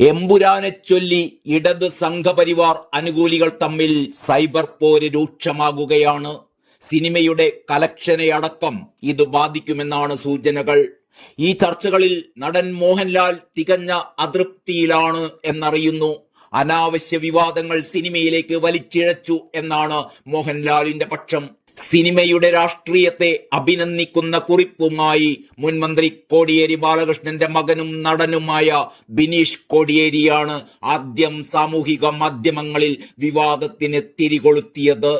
എമ്പുരാനെ ചൊല്ലി ഇടത് സംഘപരിവാർ അനുകൂലികൾ തമ്മിൽ സൈബർ പോര് രൂക്ഷമാകുകയാണ്. സിനിമയുടെ കലക്ഷനെ അടക്കം ഇത് ബാധിക്കുമെന്നാണ് സൂചനകൾ. ഈ ചർച്ചകളിൽ നടൻ മോഹൻലാൽ തികഞ്ഞ അതൃപ്തിയിലാണ് എന്നറിയുന്നു. അനാവശ്യ വിവാദങ്ങൾ സിനിമയിലേക്ക് വലിച്ചിഴച്ചു എന്നാണ് മോഹൻലാലിന്റെ പക്ഷം. സിനിമയുടെ രാഷ്ട്രീയത്തെ അഭിനന്ദിക്കുന്ന കുറിപ്പുമായി മുൻമന്ത്രി കോടിയേരി ബാലകൃഷ്ണന്റെ മകനും നടനുമായ ബിനീഷ് കോടിയേരിയാണ് ആദ്യം സാമൂഹിക മാധ്യമങ്ങളിൽ വിവാദത്തിന് തിരികൊളുത്തിയത്.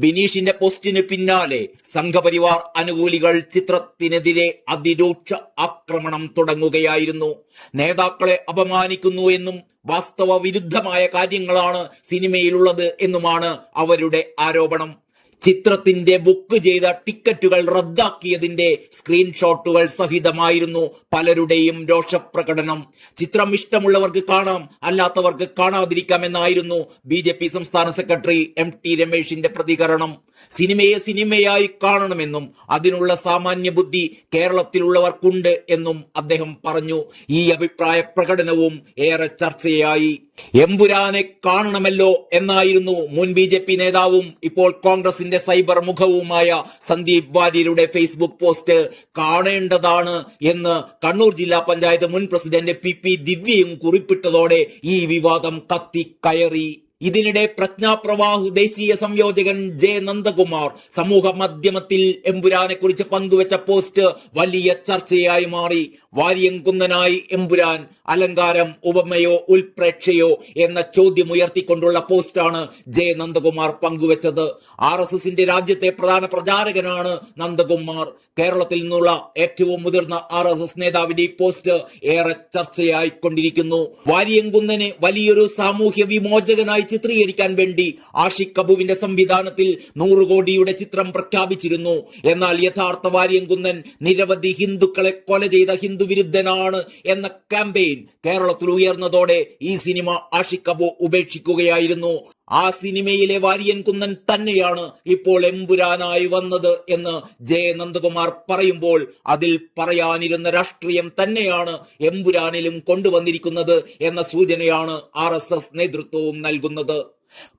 ബിനീഷിന്റെ പോസ്റ്റിന് പിന്നാലെ സംഘപരിവാർ അനുകൂലികൾ ചിത്രത്തിനെതിരെ അതിരൂക്ഷ ആക്രമണം തുടങ്ങുകയായിരുന്നു. നേതാക്കളെ അപമാനിക്കുന്നു എന്നും വാസ്തവ വിരുദ്ധമായ കാര്യങ്ങളാണ് സിനിമയിലുള്ളത് എന്നുമാണ് അവരുടെ ആരോപണം. ചിത്രത്തിന്റെ ബുക്ക് ചെയ്ത ടിക്കറ്റുകൾ റദ്ദാക്കിയതിന്റെ സ്ക്രീൻഷോട്ടുകൾ സഹിതമായിരുന്നു പലരുടെയും രോഷപ്രകടനം. ചിത്രം ഇഷ്ടമുള്ളവർക്ക് കാണാം, അല്ലാത്തവർക്ക് കാണാതിരിക്കാമെന്നായിരുന്നു BJP സംസ്ഥാന സെക്രട്ടറി MT രമേശിന്റെ പ്രതികരണം. സിനിമയെ സിനിമയായി കാണണമെന്നും അതിനുള്ള സാമാന്യ ബുദ്ധി കേരളത്തിലുള്ളവർക്കുണ്ട് എന്നും അദ്ദേഹം പറഞ്ഞു. ഈ അഭിപ്രായ പ്രകടനവും ഏറെ ചർച്ചയായി. എമ്പുരാനെ കാണണമല്ലോ എന്നായിരുന്നു മുൻ BJP നേതാവും ഇപ്പോൾ കോൺഗ്രസിന്റെ സൈബർ മുഖവുമായ സന്ദീപ് വാര്യരുടെ ഫേസ്ബുക്ക് പോസ്റ്റ്. കാണേണ്ടതാണ് എന്ന് കണ്ണൂർ ജില്ലാ പഞ്ചായത്ത് മുൻ പ്രസിഡന്റ് PP ദിവ്യയും കുറിപ്പിട്ടതോടെ ഈ വിവാദം കത്തിക്കയറി. ഇതിനിടെ പ്രജ്ഞാപ്രവാഹ് ദേശീയ സംയോജകൻ J നന്ദകുമാർ സമൂഹ മാധ്യമത്തിൽ എമ്പുരാനെ കുറിച്ച് പങ്കുവച്ച പോസ്റ്റ് വലിയ ചർച്ചയായി മാറി. വാര്യംകുന്നനായി എമ്പുരാൻ അലങ്കാരം, ഉപമയോ ഉൽപ്രേക്ഷയോ എന്ന ചോദ്യം ഉയർത്തിക്കൊണ്ടുള്ള പോസ്റ്റാണ് J നന്ദകുമാർ പങ്കുവച്ചത്. RSSന്റെ രാജ്യത്തെ പ്രധാന പ്രചാരകനാണ് നന്ദകുമാർ. കേരളത്തിൽ നിന്നുള്ള ഏറ്റവും മുതിർന്ന RSS നേതാവിന്റെ ഈ പോസ്റ്റ് ഏറെ ചർച്ചയായിക്കൊണ്ടിരിക്കുന്നു. വാര്യംകുന്നനെ വലിയൊരു സാമൂഹ്യ വിമോചകനായി ചിത്രീകരിക്കാൻ വേണ്ടി ആഷിഖ് കപൂറിന്റെ സംവിധാനത്തിൽ 100 കോടിയുടെ ചിത്രം പ്രഖ്യാപിച്ചിരുന്നു. എന്നാൽ യഥാർത്ഥ വാര്യംകുന്നൻ നിരവധി ഹിന്ദുക്കളെ കൊല ചെയ്ത ഹിന്ദു വിരുദ്ധനാണ് എന്ന ക്യാമ്പയിൻ കേരളത്തിൽ ഉയർന്നതോടെ ഈ സിനിമ ആഷിഖ് കപൂർ ഉപേക്ഷിക്കുകയായിരുന്നു. ആ സിനിമയിലെ വാര്യൻകുന്നൻ തന്നെയാണ് ഇപ്പോൾ എമ്പുരാനായി വന്നത് എന്ന് J നന്ദകുമാർ പറയുമ്പോൾ അതിൽ പറയാനിരുന്ന രാഷ്ട്രീയം തന്നെയാണ് എമ്പുരാനിലും കൊണ്ടുവന്നിരിക്കുന്നത് എന്ന സൂചനയാണ് RSS നേതൃത്വവും നൽകുന്നത്.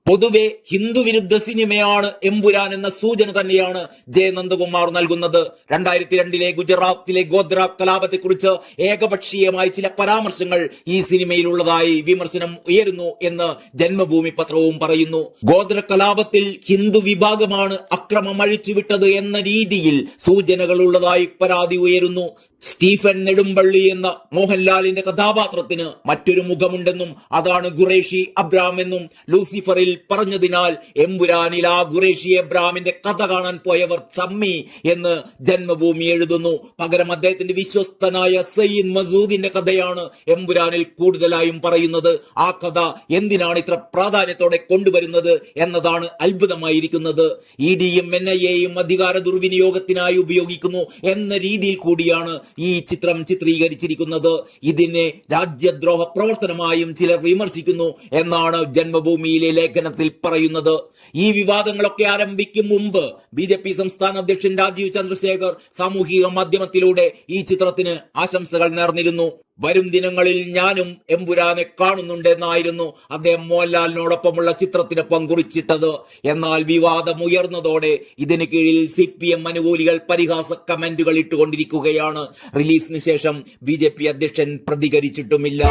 പൊതുവെ ഹിന്ദുവിരുദ്ധ സിനിമയാണ് എമ്പുരാൻ എന്ന സൂചന തന്നെയാണ് J നന്ദകുമാർ നൽകുന്നത്. 2002 ഗുജറാത്തിലെ ഗോദ്ര കലാപത്തെക്കുറിച്ച് ഏകപക്ഷീയമായ ചില പരാമർശങ്ങൾ ഈ സിനിമയിലുള്ളതായി വിമർശനം ഉയരുന്നു എന്ന് ജന്മഭൂമി പത്രവും പറയുന്നു. ഗോദ്ര കലാപത്തിൽ ഹിന്ദു വിഭാഗമാണ് അക്രമം അഴിച്ചുവിട്ടത് എന്ന രീതിയിൽ സൂചനകൾ ഉള്ളതായി പരാതി ഉയരുന്നു. സ്റ്റീഫൻ നെടുമ്പള്ളി എന്ന മോഹൻലാലിന്റെ കഥാപാത്രത്തിന് മറ്റൊരു മുഖമുണ്ടെന്നും അതാണ് ഖുറേഷി അബ്രാം എന്നും ലൂസിഫറിൽ പറഞ്ഞതിനാൽ എമ്പുരാനിൽ ആ ഖുറേഷി അബ്രാമിന്റെ കഥ കാണാൻ പോയവർ ചമ്മി എന്ന് ജന്മഭൂമി എഴുതുന്നു. പകരം അദ്ദേഹത്തിന്റെ വിശ്വസ്തനായ സയ്യിദ് മസൂദിന്റെ കഥയാണ് എമ്പുരാനിൽ കൂടുതലായും പറയുന്നത്. ആ കഥ എന്തിനാണ് ഇത്ര പ്രാധാന്യത്തോടെ കൊണ്ടുവരുന്നത് എന്നതാണ് അത്ഭുതമായിരിക്കുന്നത്. EDയും NIAയും അധികാര ദുർവിനിയോഗത്തിനായി ഉപയോഗിക്കുന്നു എന്ന രീതിയിൽ കൂടിയാണ് ഈ ചിത്രം ചിത്രീകരിച്ചിരിക്കുന്നത്. ഇതിനെ രാജ്യദ്രോഹ പ്രവർത്തനമായും ചിലർ വിമർശിക്കുന്നു എന്നാണ് ജന്മഭൂമിയിലെ ലേഖനത്തിൽ പറയുന്നത്. ഈ വിവാദങ്ങളൊക്കെ ആരംഭിക്കും മുമ്പ് BJP സംസ്ഥാന അധ്യക്ഷൻ രാജീവ് ചന്ദ്രശേഖർ സാമൂഹിക മാധ്യമത്തിലൂടെ ഈ ചിത്രത്തിന് ആശംസകൾ നേർന്നിരുന്നു. വരും ദിനങ്ങളിൽ ഞാനും എമ്പുരാനെ കാണുന്നുണ്ടെന്നായിരുന്നു അദ്ദേഹം മോഹൻലാലിനോടൊപ്പമുള്ള ചിത്രത്തിന് പങ്കുറിച്ചിട്ടത്. എന്നാൽ വിവാദം ഉയർന്നതോടെ ഇതിന് കീഴിൽ CPM അനുകൂലികൾ പരിഹാസ കമന്റുകൾ ഇട്ടുകൊണ്ടിരിക്കുകയാണ്. റിലീസിന് ശേഷം BJP അധ്യക്ഷൻ പ്രതികരിച്ചിട്ടുമില്ല.